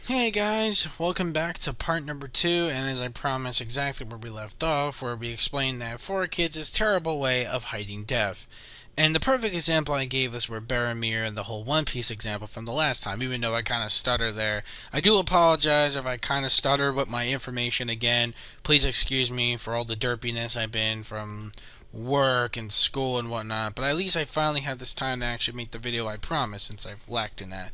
Hey guys, welcome back to part number 2, and as I promised, exactly where we left off, where we explained that 4Kids is a terrible way of hiding death. And the perfect example I gave us were Baromir and the whole One Piece example from the last time, even though I kind of stutter there. I do apologize if I kind of stutter with my information again. Please excuse me for all the derpiness I've been from work and school and whatnot, but at least I finally had this time to actually make the video I promised, since I've lacked in that.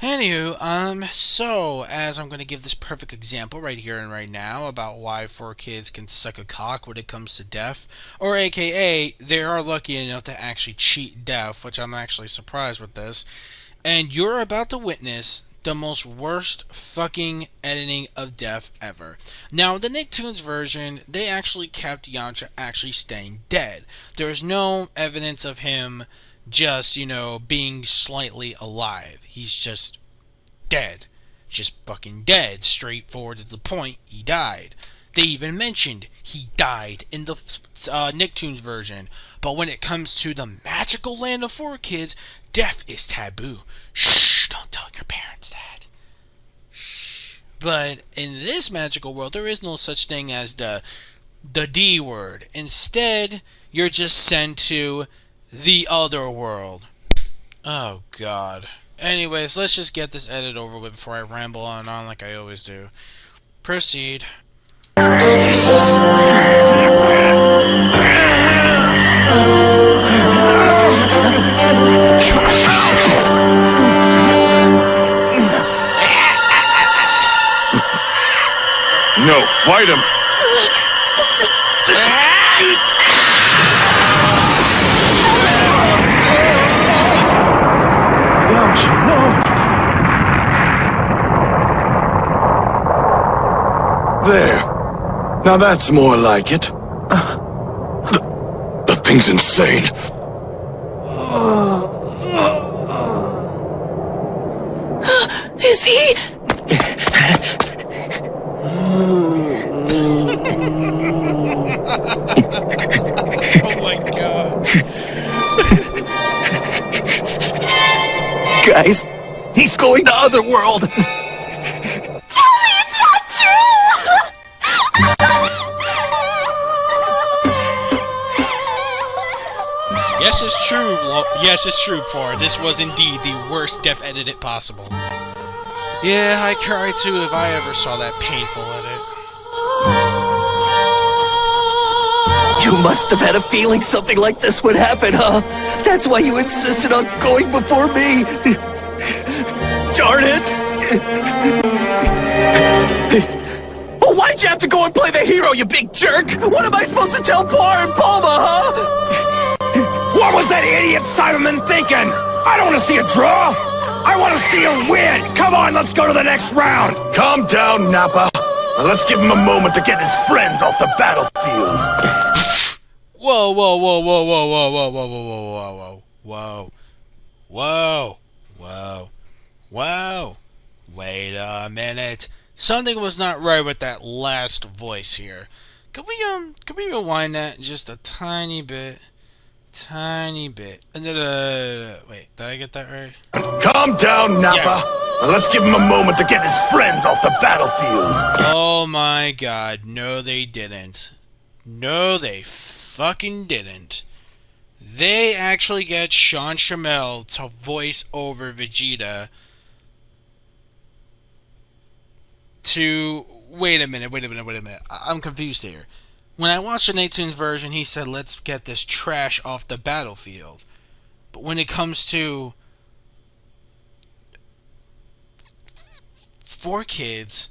Anywho, so, as I'm going to give this perfect example right here and right now about why 4Kids can suck a cock when it comes to death, or aka, they are lucky enough to actually cheat death, which I'm actually surprised with this, and you're about to witness the most worst fucking editing of death ever. Now, the Nicktoons version, they actually kept Yamcha actually staying dead. There is no evidence of him just, being slightly alive. He's just dead. Just fucking dead. Straightforward to the point, he died. They even mentioned he died in the Nicktoons version. But when it comes to the magical land of 4Kids, death is taboo. Shh, don't tell your parents that. Shh. But in this magical world, there is no such thing as the D word. Instead, you're just sent to the other world. Oh, God. Anyways, let's just get this edit over with before I ramble on and on like I always do. Proceed. No, fight him! Yamcha, no! There. Now that's more like it. The thing's insane. Is he? Oh my God. Guys, he's going to Otherworld! Tell me it's not true! Yes, it's true. Yes, it's true, Poor. This was indeed the worst death edited possible. Yeah, I cried too if I ever saw that painful edit. You must have had a feeling something like this would happen, huh? That's why you insisted on going before me! Darn it! Oh, why'd you have to go and play the hero, you big jerk? What am I supposed to tell Poir and Bulma, huh? What was that idiot Cyberman thinking? I don't want to see a draw! I want to see a win! Come on, let's go to the next round! Calm down, Nappa. And let's give him a moment to get his friend off the battlefield. Whoa, whoa, whoa, whoa, whoa, whoa, whoa, whoa, whoa, whoa, whoa, whoa, whoa, whoa, wait a minute. Something was not right with that last voice here. Could we rewind that just a tiny bit? Tiny bit. Wait, did I get that right? Calm down, Nappa. Yes. And let's give him a moment to get his friend off the battlefield. Oh my God, no they didn't. No they fucking didn't. They actually get Sean Shamel to voice over Vegeta to... Wait a minute. I'm confused here. When I watched the Nicktoons version, he said, let's get this trash off the battlefield. But when it comes to 4Kids...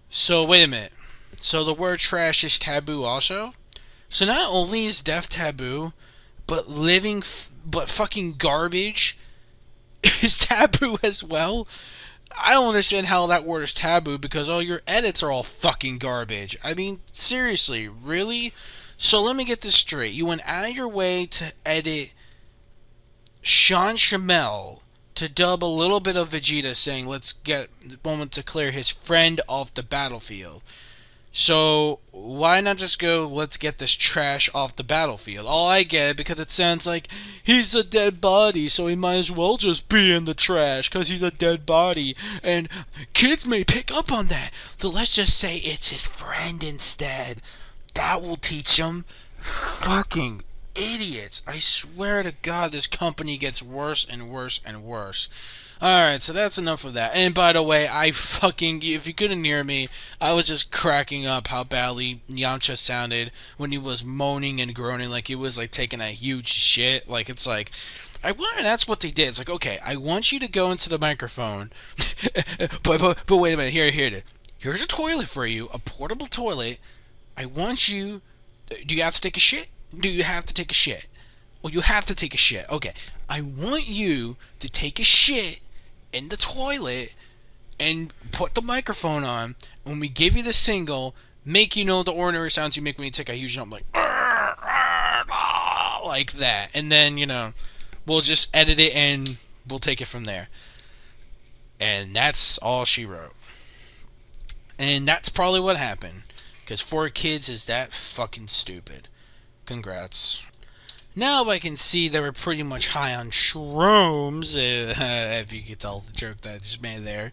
So, wait a minute. So the word trash is taboo also? So not only is death taboo, but but fucking garbage is taboo as well? I don't understand how that word is taboo because all your edits are all fucking garbage. I mean, seriously, really? So let me get this straight. You went out of your way to edit Sean Shamel to dub a little bit of Vegeta saying, let's get the moment to clear his friend off the battlefield. So why not just go, let's get this trash off the battlefield? Oh, I get it, because it sounds like he's a dead body, so he might as well just be in the trash, because he's a dead body. And kids may pick up on that. So let's just say it's his friend instead. That will teach them. Fucking idiots. I swear to God, this company gets worse and worse and worse. Alright, so that's enough of that. And by the way, if you couldn't hear me, I was just cracking up how badly Yamcha sounded when he was moaning and groaning like he was like taking a huge shit. Like, it's like, I wonder that's what they did. It's like, okay, I want you to go into the microphone, but wait a minute, here it is. Here's a toilet for you, a portable toilet. I want you, do you have to take a shit? Do you have to take a shit? Well, you have to take a shit. Okay, I want you to take a shit in the toilet and put the microphone on. When we give you the single, make the ordinary sounds you make when you take a huge jump, like that, and then we'll just edit it and we'll take it from there. And that's all she wrote. And that's probably what happened, because 4Kids is that fucking stupid. Congrats. Now I can see they were pretty much high on shrooms, if you could tell the joke that I just made there.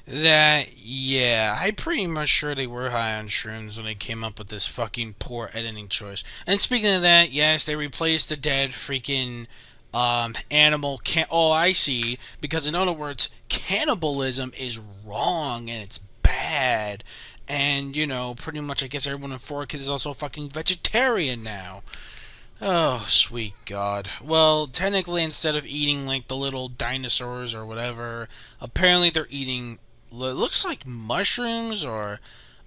Yeah, I'm pretty much sure they were high on shrooms when they came up with this fucking poor editing choice. And speaking of that, yes, they replaced the dead freaking animal oh, I see. Because in other words, cannibalism is wrong and it's bad. And, pretty much I guess everyone in 4Kids is also fucking vegetarian now. Oh, sweet God. Well, technically, instead of eating, like, the little dinosaurs or whatever, apparently they're eating, looks like mushrooms or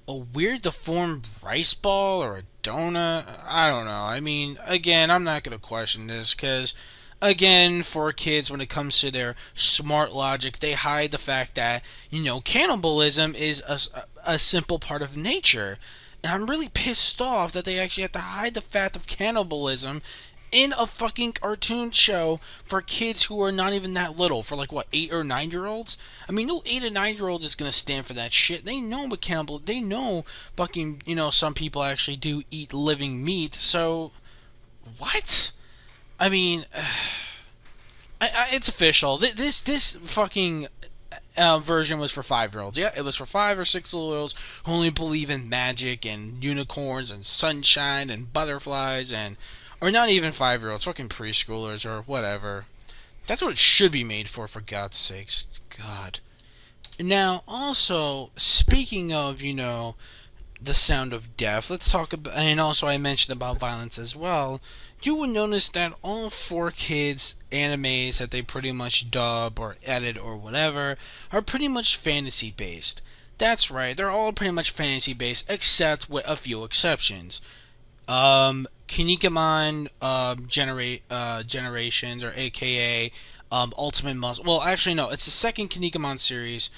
a weird deformed rice ball or a donut. I don't know. I mean, again, I'm not going to question this because, again, 4Kids, when it comes to their smart logic, they hide the fact that, cannibalism is a simple part of nature. And I'm really pissed off that they actually have to hide the fact of cannibalism in a fucking cartoon show for kids who are not even that little, for like, what, 8 or 9 year olds? I mean, no 8 or 9 year old is gonna stand for that shit. They know what they know fucking, some people actually do eat living meat, so, what? I mean, it's official. This fucking version was for 5-year-olds. Yeah, it was for 5 or 6-year-olds who only believe in magic and unicorns and sunshine and butterflies or not even 5-year-olds, fucking preschoolers or whatever. That's what it should be made for God's sakes. God. Now, also, speaking of, the sound of death, let's talk about, and also I mentioned about violence as well. You will notice that all 4Kids animes that they pretty much dub or edit or whatever are pretty much fantasy based. That's right, they're all pretty much fantasy based except with a few exceptions. Kinnikuman Generations, or AKA Ultimate Muscle. Well, actually no, it's the second Kinnikuman series.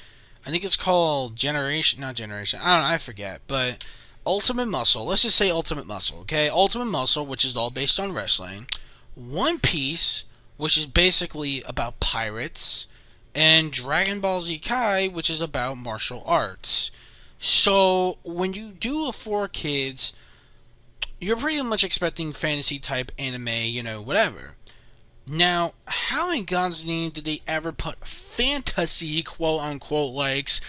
I think it's called not Generation. I don't know, I forget. But Ultimate Muscle. Let's just say Ultimate Muscle, okay? Ultimate Muscle, which is all based on wrestling. One Piece, which is basically about pirates. And Dragon Ball Z Kai, which is about martial arts. So, when you do a 4Kids, you're pretty much expecting fantasy type anime, whatever. Now, how in God's name did they ever put fantasy, quote unquote, likes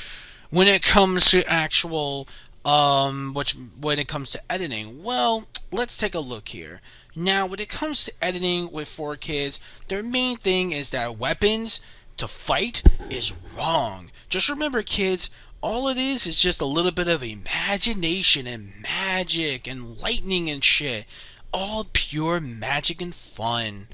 when it comes to actual, when it comes to editing? Well, let's take a look here. Now, when it comes to editing with 4Kids, their main thing is that weapons to fight is wrong. Just remember, kids, all it is just a little bit of imagination and magic and lightning and shit. All pure magic and fun.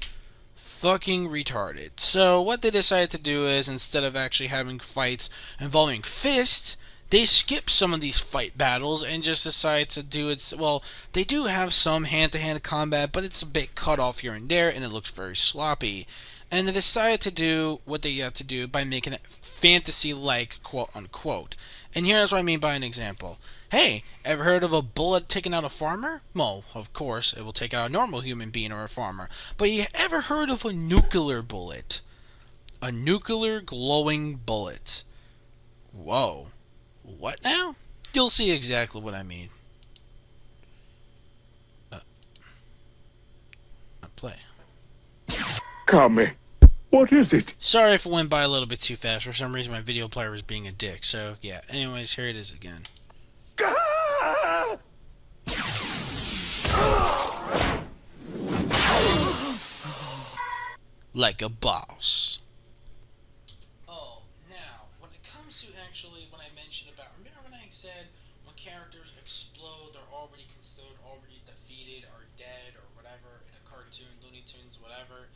Fucking retarded. So what they decided to do is, instead of actually having fights involving fists, they skip some of these fight battles and just decide to do it. Well, they do have some hand-to-hand combat, but it's a bit cut off here and there, and it looks very sloppy. And they decided to do what they had to do by making it fantasy-like, quote-unquote. And here's what I mean by an example. Hey, ever heard of a bullet taking out a farmer? Well, of course, it will take out a normal human being or a farmer. But you ever heard of a nuclear bullet? A nuclear glowing bullet. Whoa. What now? You'll see exactly what I mean. Play. Kame, what is it? Sorry if it went by a little bit too fast. For some reason, my video player was being a dick. So, yeah. Anyways, here it is again. Like a boss. Oh, now, when it comes to actually when I mentioned about, remember when I said when characters explode, they're already considered already defeated or dead or whatever in a cartoon, Looney Tunes, whatever.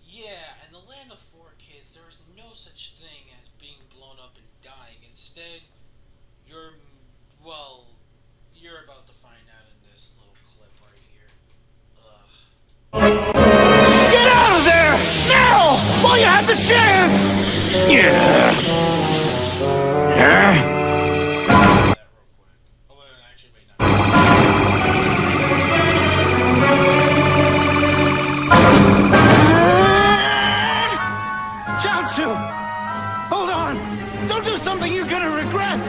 Yeah, in the land of 4Kids, there is no such thing as being blown up and dying. Instead, you're, well, you're about to find out in this little clip right here. Ugh. Get out of there! Now! While you have the chance! Yeah. That real quick. Oh, wait, actually, wait, no. Jiangsu! Hold on! Don't do something you're gonna regret!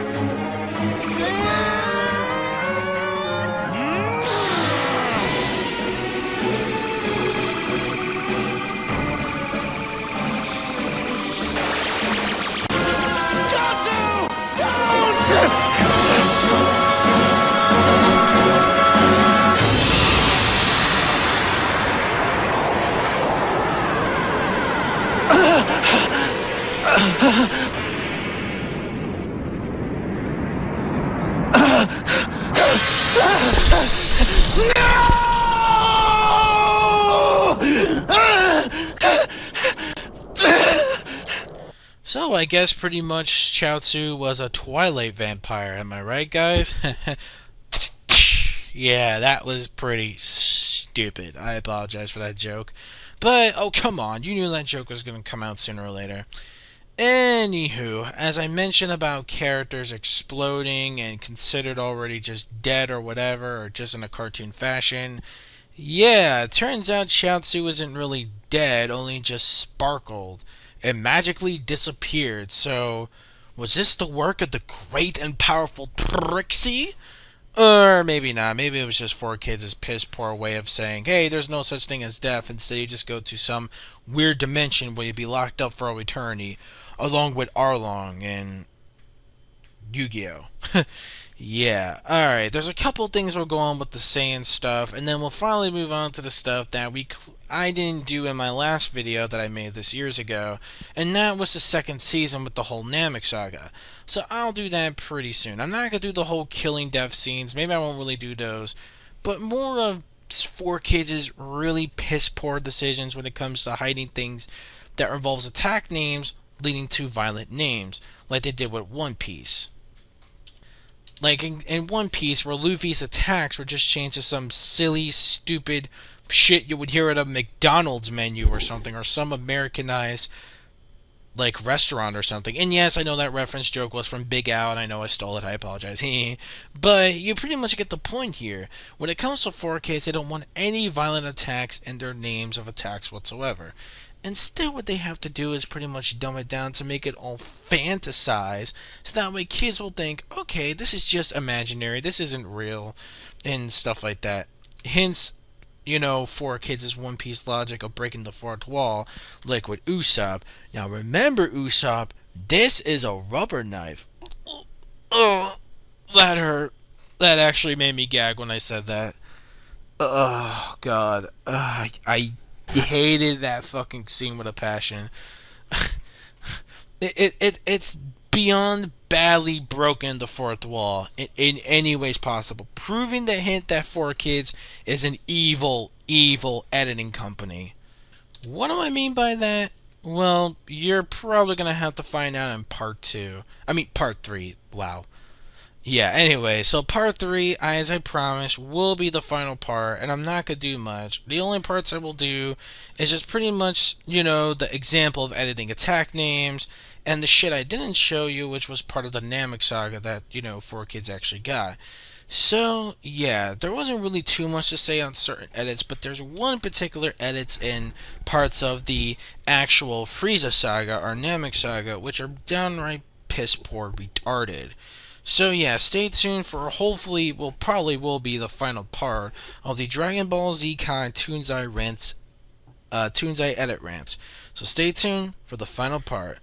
Jiangsu! So, I guess pretty much Chaozu was a Twilight vampire, am I right, guys? Yeah, that was pretty stupid. I apologize for that joke. But, oh, come on, you knew that joke was going to come out sooner or later. Anywho, as I mentioned about characters exploding and considered already just dead or whatever, or just in a cartoon fashion, yeah, it turns out Chaozu isn't really dead, only just sparkled. It magically disappeared, so was this the work of the great and powerful Trixie? Or maybe not. Maybe it was just 4Kids' piss poor way of saying, hey, there's no such thing as death. Instead, you just go to some weird dimension where you'd be locked up for all eternity, along with Arlong and Yu-Gi-Oh! Yeah, alright, there's a couple things we'll go on with the Saiyan stuff, and then we'll finally move on to the stuff that I didn't do in my last video that I made this years ago, and that was the second season with the whole Namek saga. So I'll do that pretty soon. I'm not going to do the whole killing death scenes, maybe I won't really do those, but more of 4Kids' really piss poor decisions when it comes to hiding things that involves attack names leading to violent names, like they did with One Piece. Like in One Piece, where Luffy's attacks were just changed to some silly, stupid shit you would hear at a McDonald's menu or something, or some Americanized, like, restaurant or something. And yes, I know that reference joke was from Big Al, and I know I stole it, I apologize. But you pretty much get the point here. When it comes to 4Kids, they don't want any violent attacks in their names of attacks whatsoever. Instead, what they have to do is pretty much dumb it down to make it all fantasize, so that way kids will think, okay, this is just imaginary, this isn't real, and stuff like that. Hence, 4Kids' One Piece logic of breaking the fourth wall, like with Usopp. Now remember, Usopp, this is a rubber knife. Oh, that hurt. That actually made me gag when I said that. Oh, God. I hated that fucking scene with a passion. It's beyond badly broken the fourth wall in any ways possible, proving the hint that 4Kids is an evil editing company. What do I mean by that? Well, you're probably gonna have to find out in part 3. Wow. Yeah, anyway, so part 3, as I promised, will be the final part, and I'm not going to do much. The only parts I will do is just pretty much, the example of editing attack names, and the shit I didn't show you, which was part of the Namek saga that, 4Kids actually got. So, yeah, there wasn't really too much to say on certain edits, but there's one particular edits in parts of the actual Frieza saga, or Namek saga, which are downright piss poor retarded. So yeah, stay tuned for hopefully will be the final part of the Dragon Ball Z Kai Toonzai edit rants. So stay tuned for the final part.